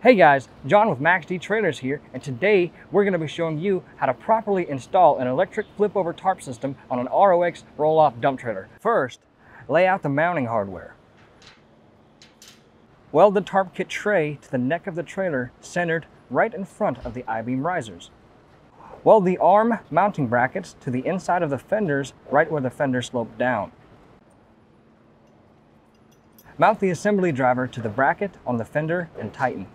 Hey guys, John with MAXX-D Trailers here, and today we're going to be showing you how to properly install an electric flip-over tarp system on an ROX roll-off dump trailer. First, lay out the mounting hardware. Weld the tarp kit tray to the neck of the trailer, centered right in front of the I-beam risers. Weld the arm mounting brackets to the inside of the fenders, right where the fenders slope down. Mount the assembly driver to the bracket on the fender and tighten.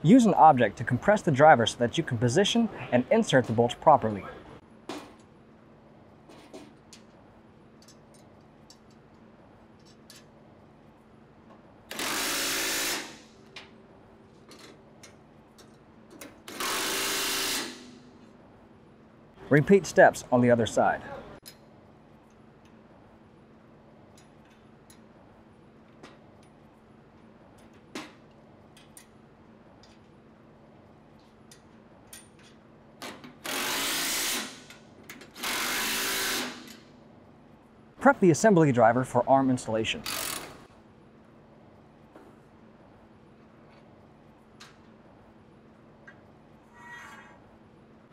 Use an object to compress the driver so that you can position and insert the bolts properly. Repeat steps on the other side. Prep the assembly driver for arm installation.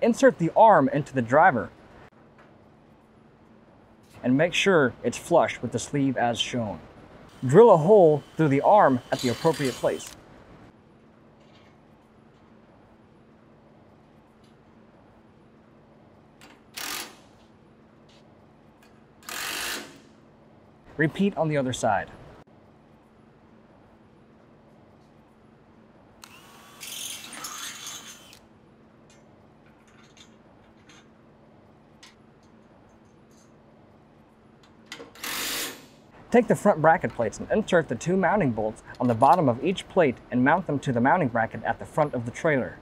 Insert the arm into the driver and make sure it's flush with the sleeve as shown. Drill a hole through the arm at the appropriate place. Repeat on the other side. Take the front bracket plates and insert the two mounting bolts on the bottom of each plate and mount them to the mounting bracket at the front of the trailer.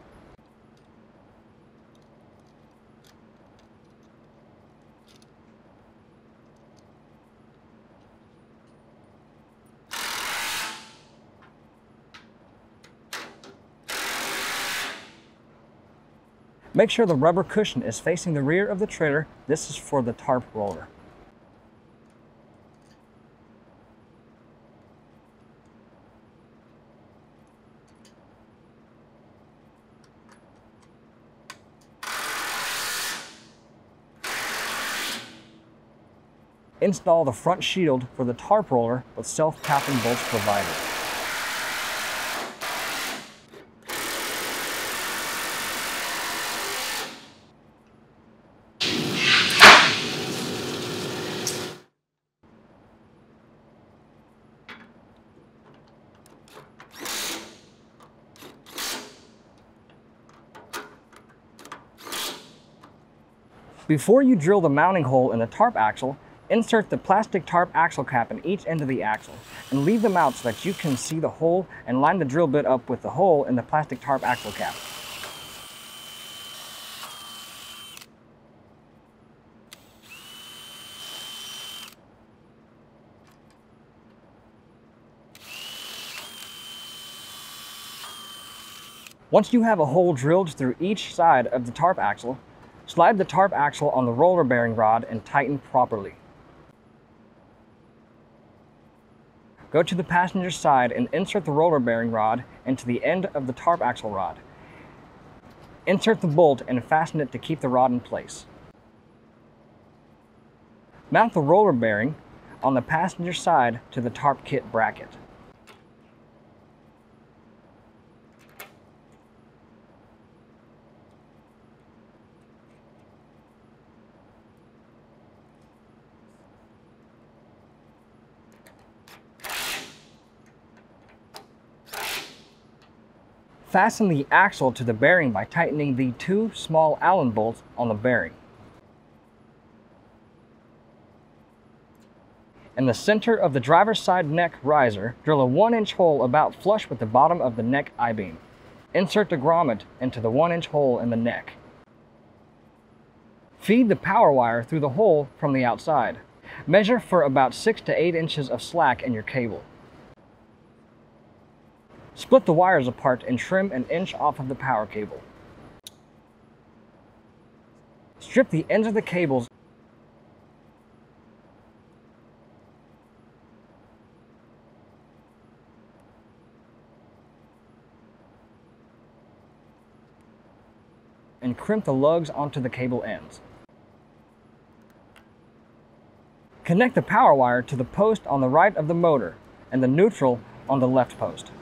Make sure the rubber cushion is facing the rear of the trailer. This is for the tarp roller. Install the front shield for the tarp roller with self-tapping bolts provided. Before you drill the mounting hole in the tarp axle, insert the plastic tarp axle cap in each end of the axle and leave them out so that you can see the hole and line the drill bit up with the hole in the plastic tarp axle cap. Once you have a hole drilled through each side of the tarp axle, slide the tarp axle on the roller bearing rod and tighten properly. Go to the passenger side and insert the roller bearing rod into the end of the tarp axle rod. Insert the bolt and fasten it to keep the rod in place. Mount the roller bearing on the passenger side to the tarp kit bracket. Fasten the axle to the bearing by tightening the two small Allen bolts on the bearing. In the center of the driver's side neck riser, drill a 1-inch hole about flush with the bottom of the neck I-beam. Insert the grommet into the 1-inch hole in the neck. Feed the power wire through the hole from the outside. Measure for about 6 to 8 inches of slack in your cable. Split the wires apart and trim 1 inch off of the power cable. Strip the ends of the cables and crimp the lugs onto the cable ends. Connect the power wire to the post on the right of the motor and the neutral on the left post.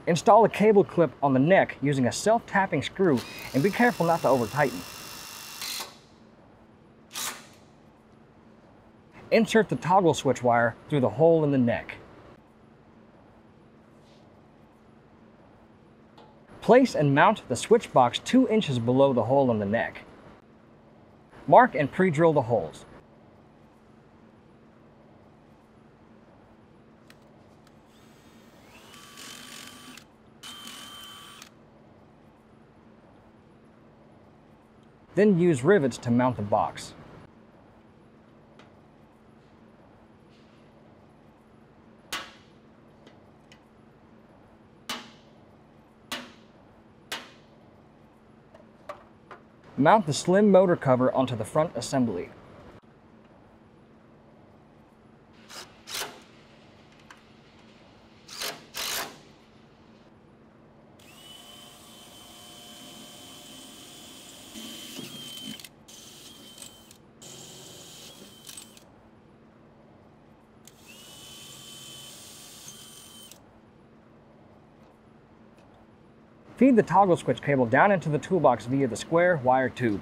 Install a cable clip on the neck using a self-tapping screw and be careful not to over-tighten. Insert the toggle switch wire through the hole in the neck. Place and mount the switch box 2 inches below the hole in the neck. Mark and pre-drill the holes. Then use rivets to mount the box. Mount the slim motor cover onto the front assembly. Feed the toggle switch cable down into the toolbox via the square wire tube.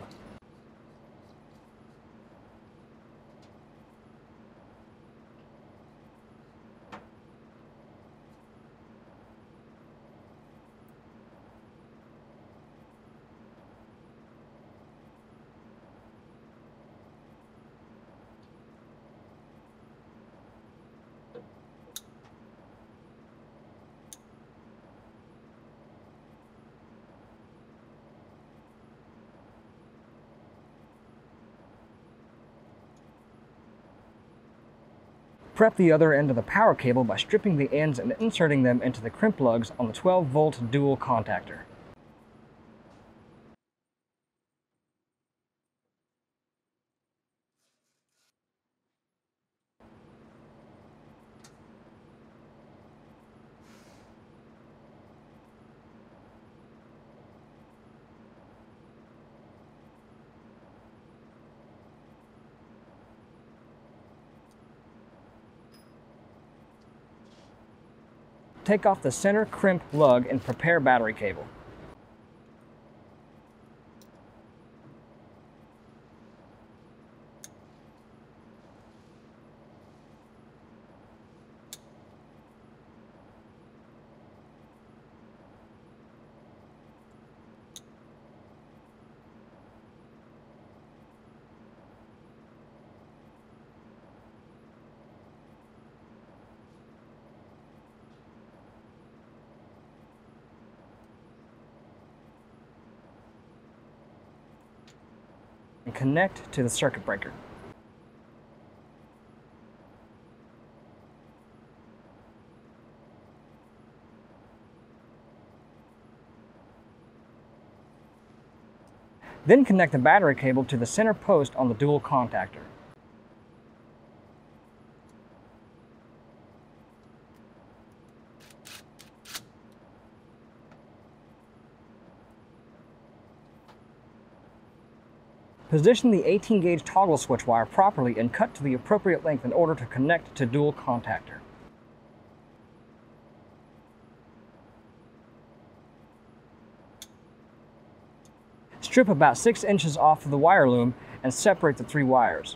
Prep the other end of the power cable by stripping the ends and inserting them into the crimp lugs on the 12-volt dual contactor. Take off the center crimp lug and prepare battery cable. And connect to the circuit breaker. Then connect the battery cable to the center post on the dual contactor. Position the 18-gauge toggle switch wire properly and cut to the appropriate length in order to connect to dual contactor. Strip about 6 inches off of the wire loom and separate the 3 wires.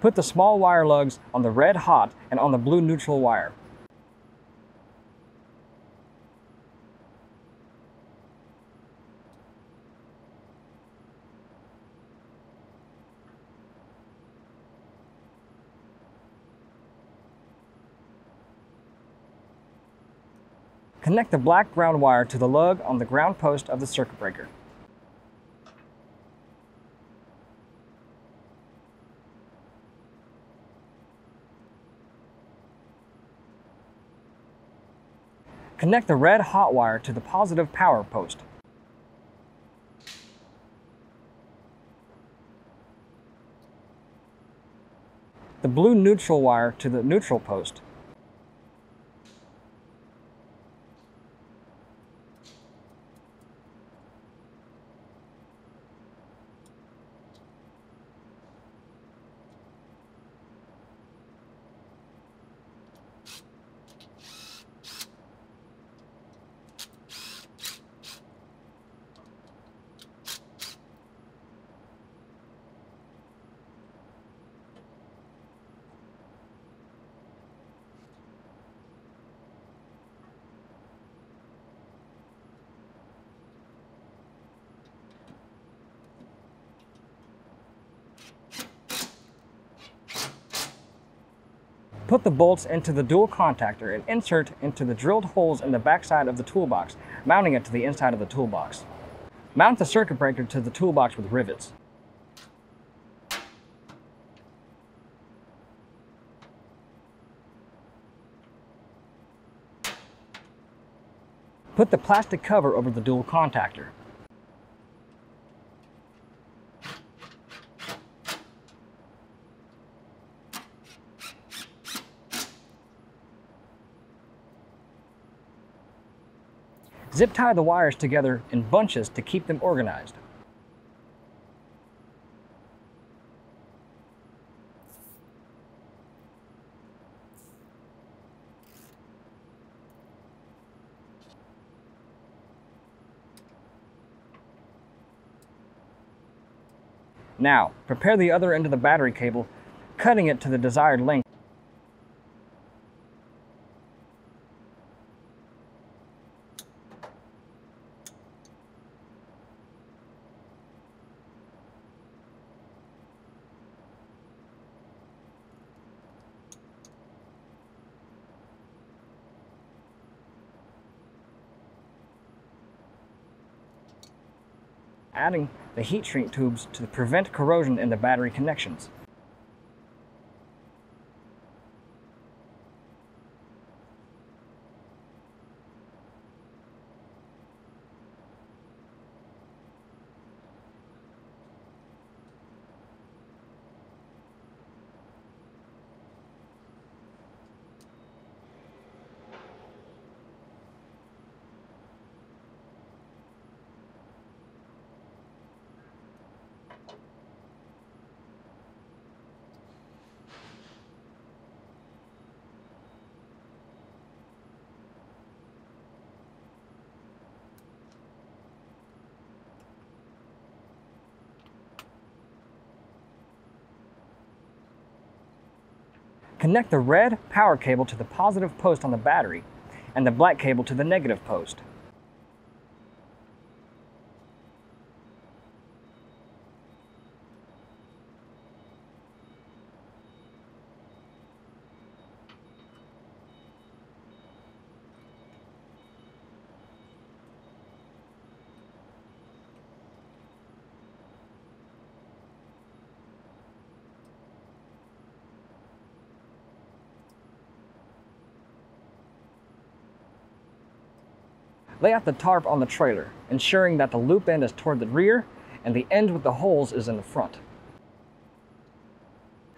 Put the small wire lugs on the red hot and on the blue neutral wire. Connect the black ground wire to the lug on the ground post of the circuit breaker. Connect the red hot wire to the positive power post. The blue neutral wire to the neutral post. Put the bolts into the dual contactor and insert into the drilled holes in the backside of the toolbox, mounting it to the inside of the toolbox. Mount the circuit breaker to the toolbox with rivets. Put the plastic cover over the dual contactor. Zip tie the wires together in bunches to keep them organized. Now, prepare the other end of the battery cable, cutting it to the desired length. Adding the heat shrink tubes to prevent corrosion in the battery connections. Connect the red power cable to the positive post on the battery and the black cable to the negative post. Lay out the tarp on the trailer, ensuring that the loop end is toward the rear and the end with the holes is in the front.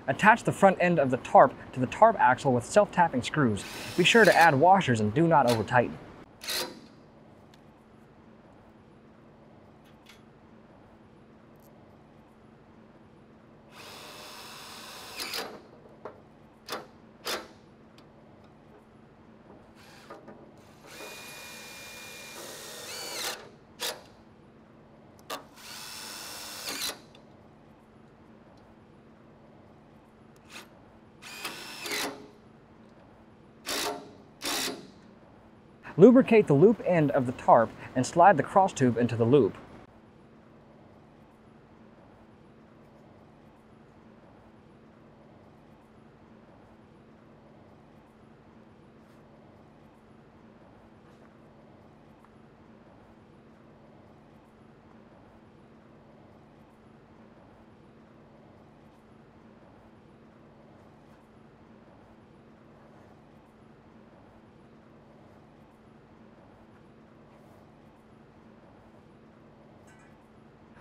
Attach the front end of the tarp to the tarp axle with self-tapping screws. Be sure to add washers and do not over-tighten. Lubricate the loop end of the tarp and slide the cross tube into the loop.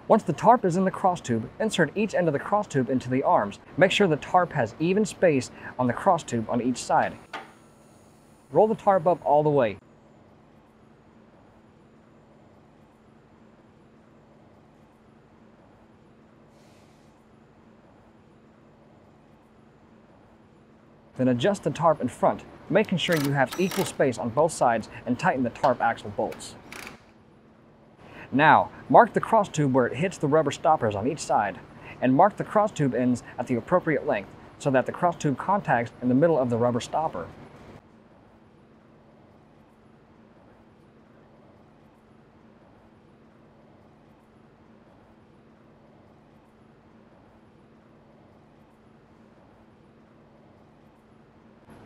Once the tarp is in the cross tube, insert each end of the cross tube into the arms. Make sure the tarp has even space on the cross tube on each side. Roll the tarp up all the way. Then adjust the tarp in front, making sure you have equal space on both sides, and tighten the tarp axle bolts. Now, mark the cross tube where it hits the rubber stoppers on each side, and mark the cross tube ends at the appropriate length so that the cross tube contacts in the middle of the rubber stopper.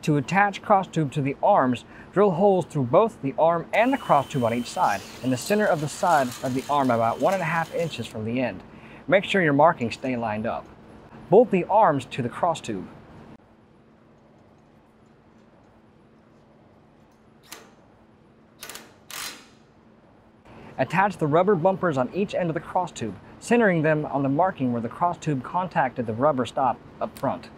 To attach cross tube to the arms, drill holes through both the arm and the cross tube on each side, in the center of the side of the arm about 1.5 inches from the end. Make sure your markings stay lined up. Bolt the arms to the cross tube. Attach the rubber bumpers on each end of the cross tube, centering them on the marking where the cross tube contacted the rubber stop up front.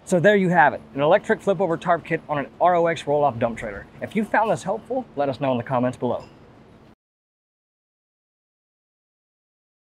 So there you have it, an electric flip-over tarp kit on an ROX roll-off dump trailer. If you found this helpful, let us know in the comments below.